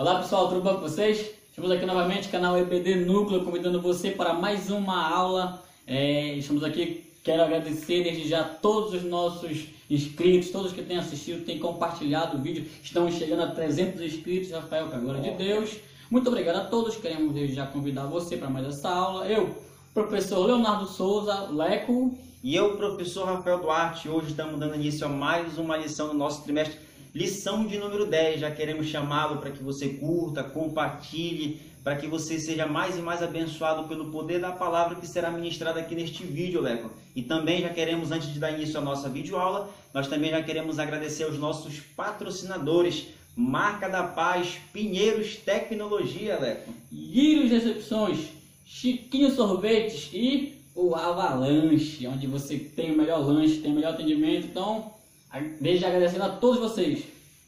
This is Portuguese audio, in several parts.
Olá pessoal, tudo bom com vocês? Estamos aqui novamente, canal EBD Núcleo, convidando você para mais uma aula. Estamos aqui, quero agradecer desde já todos os nossos inscritos, todos que têm assistido, têm compartilhado o vídeo. Estamos chegando a 300 inscritos, Rafael, com a glória de Deus. Muito obrigado a todos, queremos desde já convidar você para mais essa aula. Eu, professor Leonardo Souza, Leco. E eu, professor Rafael Duarte. Hoje estamos dando início a mais uma lição do nosso trimestre. Lição de número 10, já queremos chamá-lo para que você curta, compartilhe, para que você seja mais e mais abençoado pelo poder da palavra que será ministrada aqui neste vídeo, Leco. E também já queremos, antes de dar início à nossa videoaula, nós também já queremos agradecer aos nossos patrocinadores, Marca da Paz, Pinheiros Tecnologia, Leco. Lírios Recepções, Chiquinho Sorvetes e o Avalanche, onde você tem o melhor lanche, tem o melhor atendimento. Então, desde já agradecendo a todos vocês.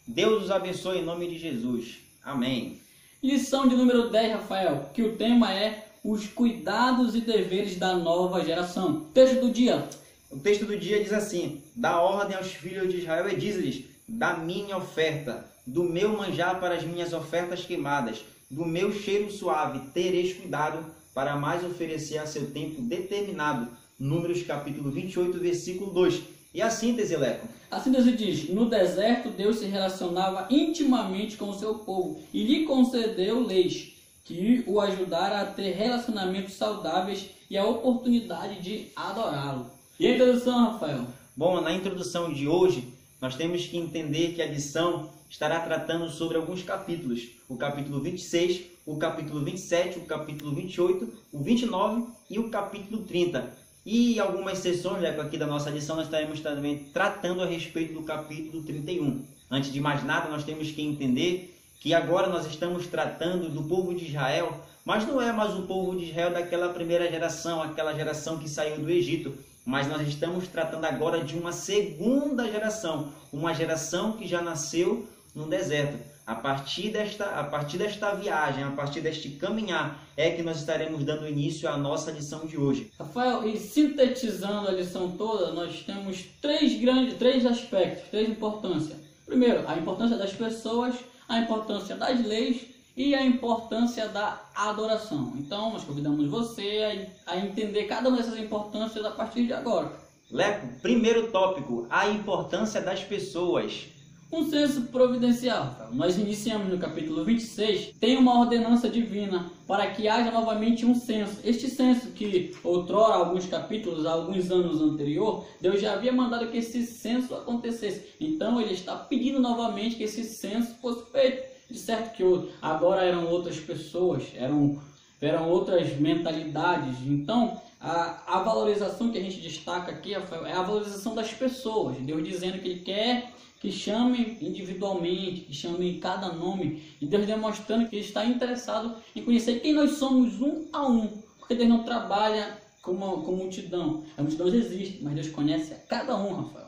Deus os abençoe em nome de Jesus. Amém. Lição de número 10, Rafael, que o tema é os cuidados e deveres da nova geração. Texto do dia. O texto do dia diz assim: dá ordem aos filhos de Israel e diz-lhes: da minha oferta, do meu manjar para as minhas ofertas queimadas, do meu cheiro suave, tereis cuidado para mais oferecer a seu tempo determinado. Números capítulo 28, versículo 2. E a síntese, Leco? A síntese diz: no deserto Deus se relacionava intimamente com o seu povo e lhe concedeu leis que o ajudaram a ter relacionamentos saudáveis e a oportunidade de adorá-lo. E a introdução, Rafael? Bom, na introdução de hoje, nós temos que entender que a lição estará tratando sobre alguns capítulos. O capítulo 26, o capítulo 27, o capítulo 28, o 29 e o capítulo 30. E algumas sessões, Leco, aqui da nossa lição, nós estaremos também tratando a respeito do capítulo 31. Antes de mais nada, nós temos que entender que agora nós estamos tratando do povo de Israel, mas não é mais o povo de Israel daquela primeira geração, aquela geração que saiu do Egito, mas nós estamos tratando agora de uma segunda geração, uma geração que já nasceu no deserto. A partir desta viagem, a partir deste caminhar, é que nós estaremos dando início à nossa lição de hoje. Rafael, e sintetizando a lição toda, nós temos três aspectos, três importâncias. Primeiro, a importância das pessoas, a importância das leis e a importância da adoração. Então, nós convidamos você a entender cada uma dessas importâncias a partir de agora. Leco, primeiro tópico, a importância das pessoas. Um senso providencial. Nós iniciamos no capítulo 26, tem uma ordenança divina para que haja novamente um censo. Este censo que outrora, alguns capítulos, alguns anos anterior, Deus já havia mandado que esse censo acontecesse. Então ele está pedindo novamente que esse censo fosse feito. De certo que agora eram outras pessoas, eram outras mentalidades. Então a valorização que a gente destaca aqui é a valorização das pessoas. Deus dizendo que Ele quer que chame individualmente, que chame em cada nome, e Deus demonstrando que Ele está interessado em conhecer quem nós somos um a um, porque Deus não trabalha com multidão. A multidão existe, mas Deus conhece a cada um, Rafael.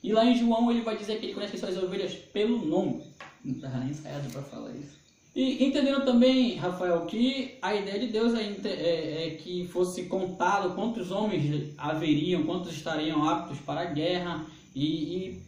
E lá em João ele vai dizer que Ele conhece as suas ovelhas pelo nome. Não estava nem ensaiado para falar isso. E entendendo também, Rafael, que a ideia de Deus é que fosse contado quantos homens haveriam, quantos estariam aptos para a guerra, e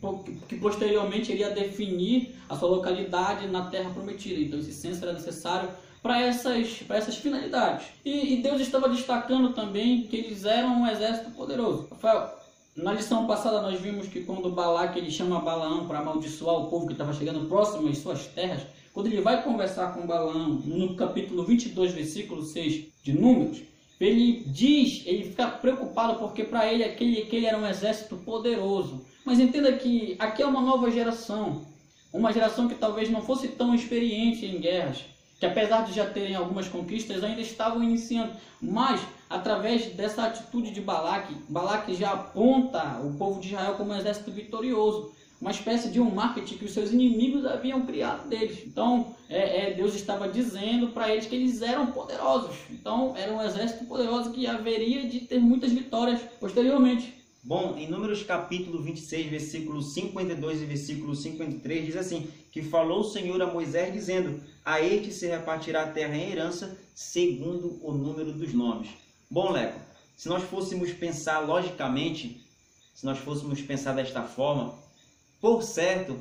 que posteriormente iria definir a sua localidade na terra prometida. Então esse censo era necessário para essas finalidades. E Deus estava destacando também que eles eram um exército poderoso. Rafael, na lição passada nós vimos que quando Balaque ele chama Balaão para amaldiçoar o povo que estava chegando próximo às suas terras, quando ele vai conversar com Balaão no capítulo 22, versículo 6 de Números, ele fica preocupado porque para ele aquele era um exército poderoso. Mas entenda que aqui é uma nova geração, uma geração que talvez não fosse tão experiente em guerras, que apesar de já terem algumas conquistas, ainda estavam iniciando. Mas, através dessa atitude de Balaque já aponta o povo de Israel como um exército vitorioso, uma espécie de um marketing que os seus inimigos haviam criado deles. Então, Deus estava dizendo para eles que eles eram poderosos. Então, era um exército poderoso que haveria de ter muitas vitórias posteriormente. Bom, em Números capítulo 26, versículos 52 e versículo 53, diz assim: que falou o Senhor a Moisés, dizendo: a este se repartirá a terra em herança, segundo o número dos nomes. Bom, Leco, se nós fôssemos pensar logicamente, se nós fôssemos pensar desta forma, por certo,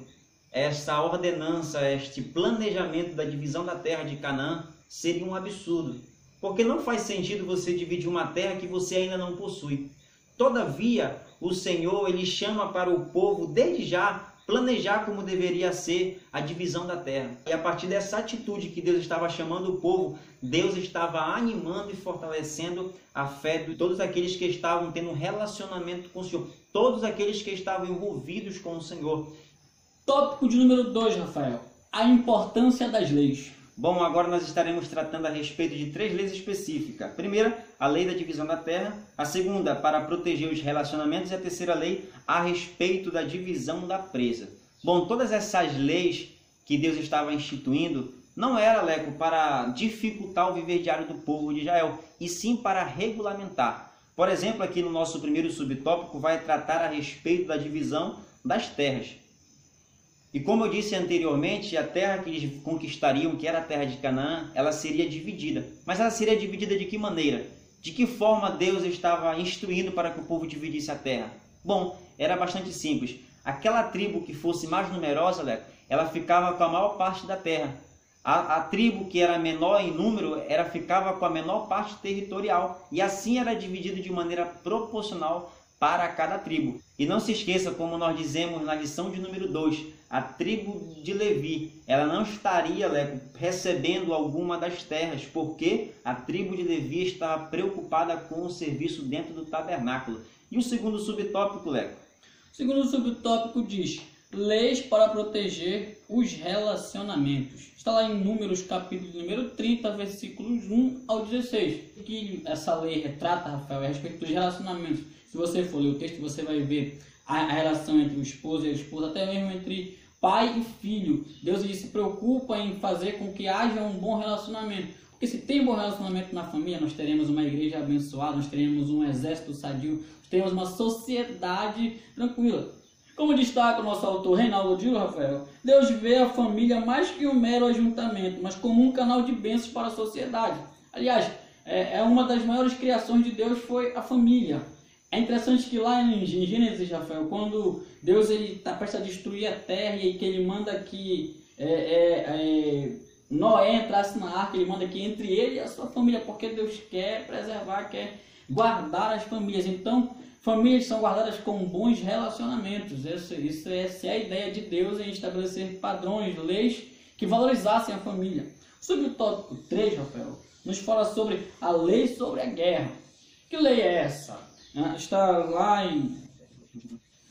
essa ordenança, este planejamento da divisão da terra de Canaã seria um absurdo, porque não faz sentido você dividir uma terra que você ainda não possui. Todavia, o Senhor ele chama para o povo, desde já, planejar como deveria ser a divisão da terra. E a partir dessa atitude que Deus estava chamando o povo, Deus estava animando e fortalecendo a fé de todos aqueles que estavam tendo um relacionamento com o Senhor, todos aqueles que estavam envolvidos com o Senhor. Tópico de número 2, Rafael. A importância das leis. Bom, agora nós estaremos tratando a respeito de 3 leis específicas. A primeira, a lei da divisão da terra. A segunda, para proteger os relacionamentos. E a terceira lei, a respeito da divisão da presa. Bom, todas essas leis que Deus estava instituindo não era, Leco, para dificultar o viver diário do povo de Israel, e sim para regulamentar. Por exemplo, aqui no nosso primeiro subtópico vai tratar a respeito da divisão das terras. E como eu disse anteriormente, a terra que eles conquistariam, que era a terra de Canaã, ela seria dividida. Mas ela seria dividida de que maneira? De que forma Deus estava instruindo para que o povo dividisse a terra? Bom, era bastante simples. Aquela tribo que fosse mais numerosa, ela ficava com a maior parte da terra. A tribo que era menor em número, ficava com a menor parte territorial. E assim era dividido de maneira proporcional para cada tribo. E não se esqueça, como nós dizemos na lição de número 2, a tribo de Levi, ela não estaria, Leco, recebendo alguma das terras, porque a tribo de Levi estava preocupada com o serviço dentro do tabernáculo. E o segundo subtópico, Leco? O segundo subtópico diz: leis para proteger os relacionamentos. Está lá em Números, capítulo número 30, versículos 1 ao 16. O que essa lei retrata, Rafael, é a respeito dos relacionamentos. Se você for ler o texto, você vai ver a relação entre o esposo e a esposa, até mesmo entre pai e filho. Deus ele se preocupa em fazer com que haja um bom relacionamento. Porque se tem um bom relacionamento na família, nós teremos uma igreja abençoada, nós teremos um exército sadio, nós teremos uma sociedade tranquila. Como destaca o nosso autor Reinaldo Dilo, Rafael, Deus vê a família mais que um mero ajuntamento, mas como um canal de bênçãos para a sociedade. Aliás, uma das maiores criações de Deus foi a família. É interessante que lá em Gênesis, Rafael, quando Deus está prestes a destruir a terra e que ele manda que Noé entrasse na arca, ele manda que entre ele e a sua família, porque Deus quer preservar, quer guardar as famílias. Então, famílias são guardadas com bons relacionamentos. Essa é a ideia de Deus em estabelecer padrões, leis que valorizassem a família. Sobre o tópico 3, Rafael, nos fala sobre a lei sobre a guerra. Que lei é essa? Está lá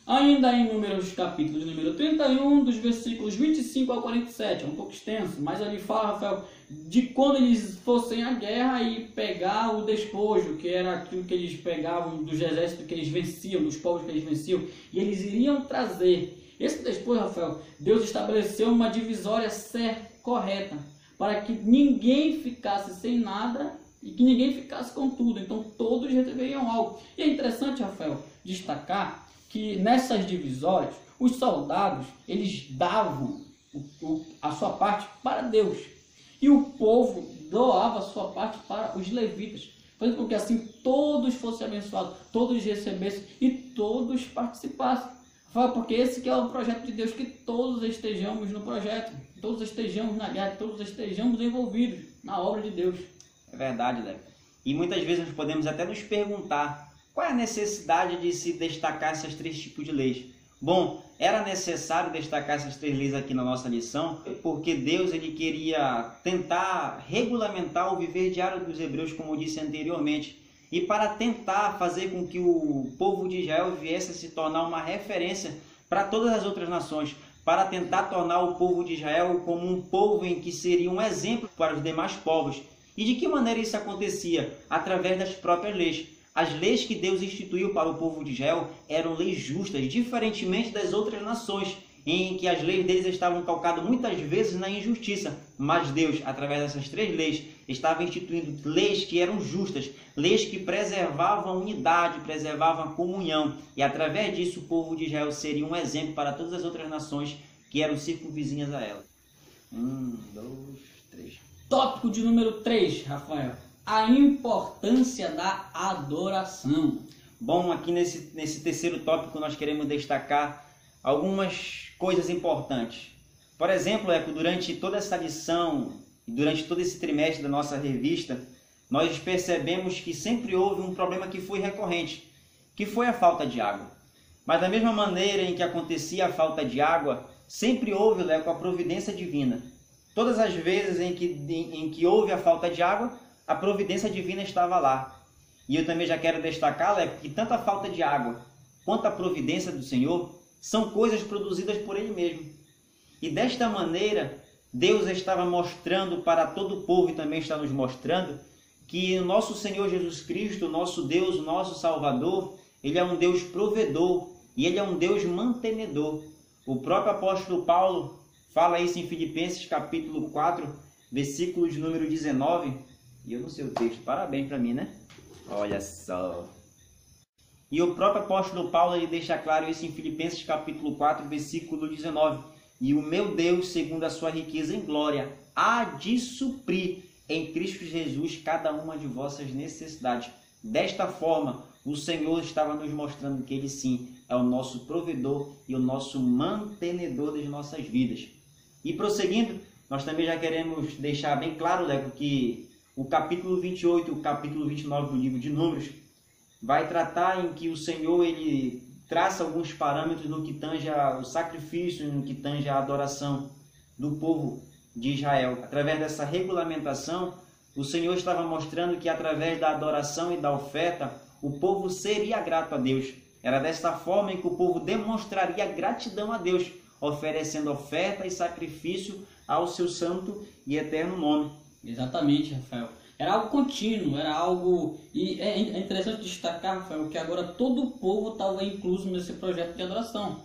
ainda em Números, capítulo número 31, dos versículos 25 ao 47. É um pouco extenso, mas ali fala, Rafael, de quando eles fossem à guerra e pegar o despojo, que era aquilo que eles pegavam dos exércitos que eles venciam, dos povos que eles venciam, e eles iriam trazer. Esse despojo, Rafael, Deus estabeleceu uma divisória certa, correta, para que ninguém ficasse sem nada e que ninguém ficasse com tudo. Então todos receberiam algo. E é interessante, Rafael, destacar que nessas divisórias os soldados eles davam a sua parte para Deus e o povo doava a sua parte para os levitas, fazendo com que assim todos fossem abençoados, todos recebessem e todos participassem. Porque esse que é o projeto de Deus, que todos estejamos no projeto, todos estejamos na guerra, todos estejamos envolvidos na obra de Deus. É verdade, Leco. E muitas vezes nós podemos até nos perguntar qual é a necessidade de se destacar esses 3 tipos de leis. Bom, era necessário destacar essas 3 leis aqui na nossa lição, porque Deus ele queria tentar regulamentar o viver diário dos hebreus, como eu disse anteriormente, e para tentar fazer com que o povo de Israel viesse a se tornar uma referência para todas as outras nações, para tentar tornar o povo de Israel como um povo em que seria um exemplo para os demais povos. E de que maneira isso acontecia? Através das próprias leis. As leis que Deus instituiu para o povo de Israel eram leis justas, diferentemente das outras nações, em que as leis deles estavam calcadas muitas vezes na injustiça. Mas Deus, através dessas 3 leis, estava instituindo leis que eram justas, leis que preservavam a unidade, preservavam a comunhão. E através disso o povo de Israel seria um exemplo para todas as outras nações que eram circunvizinhas a ela. 1, 2, 3... Tópico de número 3, Rafael. A importância da adoração. Bom, aqui nesse terceiro tópico nós queremos destacar algumas coisas importantes. Por exemplo, durante toda essa lição, durante todo esse trimestre da nossa revista, nós percebemos que sempre houve um problema que foi recorrente, que foi a falta de água. Mas da mesma maneira em que acontecia a falta de água, sempre houve, Leco, a providência divina. Todas as vezes em que houve a falta de água, a providência divina estava lá. E eu também já quero destacar, Leco, que tanto a falta de água quanto a providência do Senhor são coisas produzidas por Ele mesmo. E desta maneira, Deus estava mostrando para todo o povo e também está nos mostrando que o nosso Senhor Jesus Cristo, o nosso Deus, o nosso Salvador, Ele é um Deus provedor e Ele é um Deus mantenedor. O próprio apóstolo Paulo fala isso em Filipenses capítulo 4, versículo de número 19. E eu não sei o texto, parabéns para mim, né? Olha só. E o próprio apóstolo Paulo ele deixa claro isso em Filipenses capítulo 4, versículo 19. E o meu Deus, segundo a sua riqueza em glória, há de suprir em Cristo Jesus cada uma de vossas necessidades. Desta forma, o Senhor estava nos mostrando que Ele sim é o nosso provedor e o nosso mantenedor das nossas vidas. E prosseguindo, nós também já queremos deixar bem claro, Leco, que o capítulo 28 e o capítulo 29 do livro de Números vai tratar em que o Senhor ele traça alguns parâmetros no que tange ao sacrifício, no que tange à adoração do povo de Israel. Através dessa regulamentação, o Senhor estava mostrando que através da adoração e da oferta, o povo seria grato a Deus. Era desta forma em que o povo demonstraria gratidão a Deus, oferecendo oferta e sacrifício ao seu santo e eterno nome. Exatamente, Rafael. Era algo contínuo, era algo... E é interessante destacar, Rafael, que agora todo o povo estava incluso nesse projeto de adoração.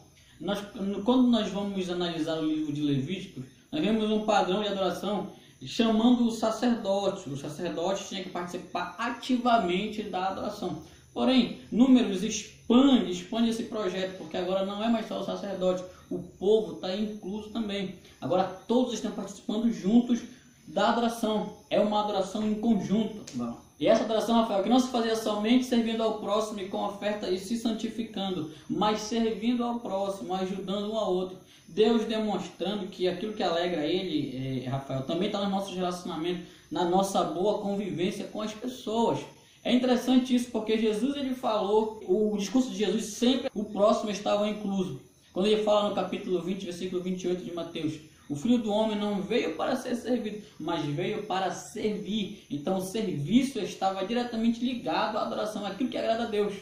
Quando nós vamos analisar o livro de Levíticos, nós vemos um padrão de adoração chamando os sacerdotes. Os sacerdotes tinham que participar ativamente da adoração. Porém, Números expande esse projeto, porque agora não é mais só o sacerdote, o povo está incluso também. Agora todos estão participando juntos da adoração. É uma adoração em conjunto. Bom. E essa adoração, Rafael, que não se fazia somente servindo ao próximo e com oferta e se santificando, mas servindo ao próximo, ajudando um ao outro. Deus demonstrando que aquilo que alegra Ele, Rafael, também está no nosso relacionamento, na nossa boa convivência com as pessoas. É interessante isso porque Jesus ele falou, o discurso de Jesus sempre o próximo estava incluso. Quando ele fala no capítulo 20, versículo 28 de Mateus, o Filho do Homem não veio para ser servido, mas veio para servir. Então o serviço estava diretamente ligado à adoração, àquilo que agrada a Deus.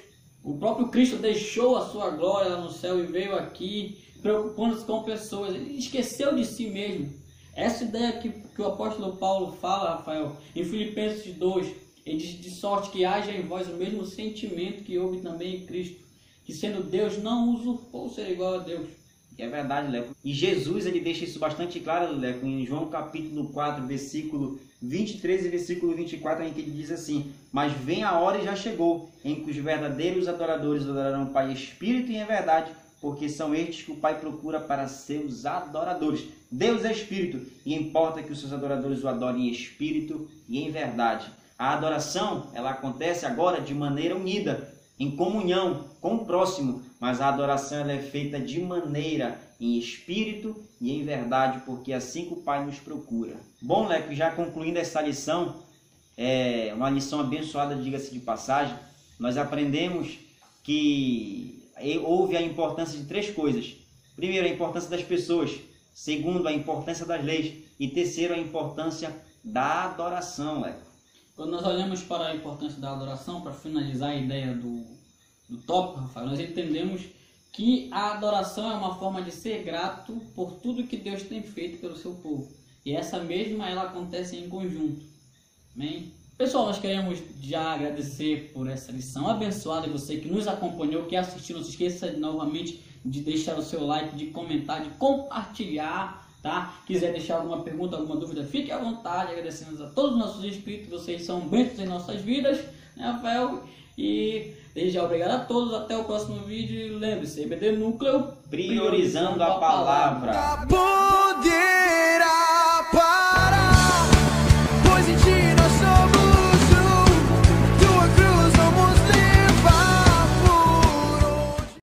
O próprio Cristo deixou a sua glória lá no céu e veio aqui preocupando-se com pessoas. Ele esqueceu de si mesmo. Essa ideia que o apóstolo Paulo fala, Rafael, em Filipenses 2, ele diz: de sorte que haja em vós o mesmo sentimento que houve também em Cristo, que sendo Deus não usurpou ser igual a Deus. É verdade, Leco. E Jesus ele deixa isso bastante claro, Leco, em João capítulo 4, versículo 23 e versículo 24, em que ele diz assim: mas vem a hora e já chegou, em que os verdadeiros adoradores adorarão o Pai em espírito e em verdade, porque são estes que o Pai procura para seus adoradores. Deus é espírito, e importa que os seus adoradores o adorem em espírito e em verdade. A adoração, ela acontece agora de maneira unida, em comunhão com o próximo, mas a adoração ela é feita de maneira em espírito e em verdade, porque é assim que o Pai nos procura. Bom, Leco, já concluindo essa lição, uma lição abençoada, diga-se de passagem, nós aprendemos que houve a importância de 3 coisas. Primeiro, a importância das pessoas. Segundo, a importância das leis. E terceiro, a importância da adoração, Leco. Quando nós olhamos para a importância da adoração, para finalizar a ideia do tópico, Rafael, nós entendemos que a adoração é uma forma de ser grato por tudo que Deus tem feito pelo seu povo. E essa mesma, ela acontece em conjunto. Amém? Pessoal, nós queremos já agradecer por essa lição abençoada, e você que nos acompanhou, que assistiu, não se esqueça novamente de deixar o seu like, de comentar, de compartilhar. Tá? Quiser deixar alguma pergunta, alguma dúvida, fique à vontade. Agradecemos a todos os nossos inscritos, vocês são bênçãos em nossas vidas, né, Rafael? E desde já obrigado a todos, até o próximo vídeo. Lembre-se, EBD Núcleo, priorizando a palavra.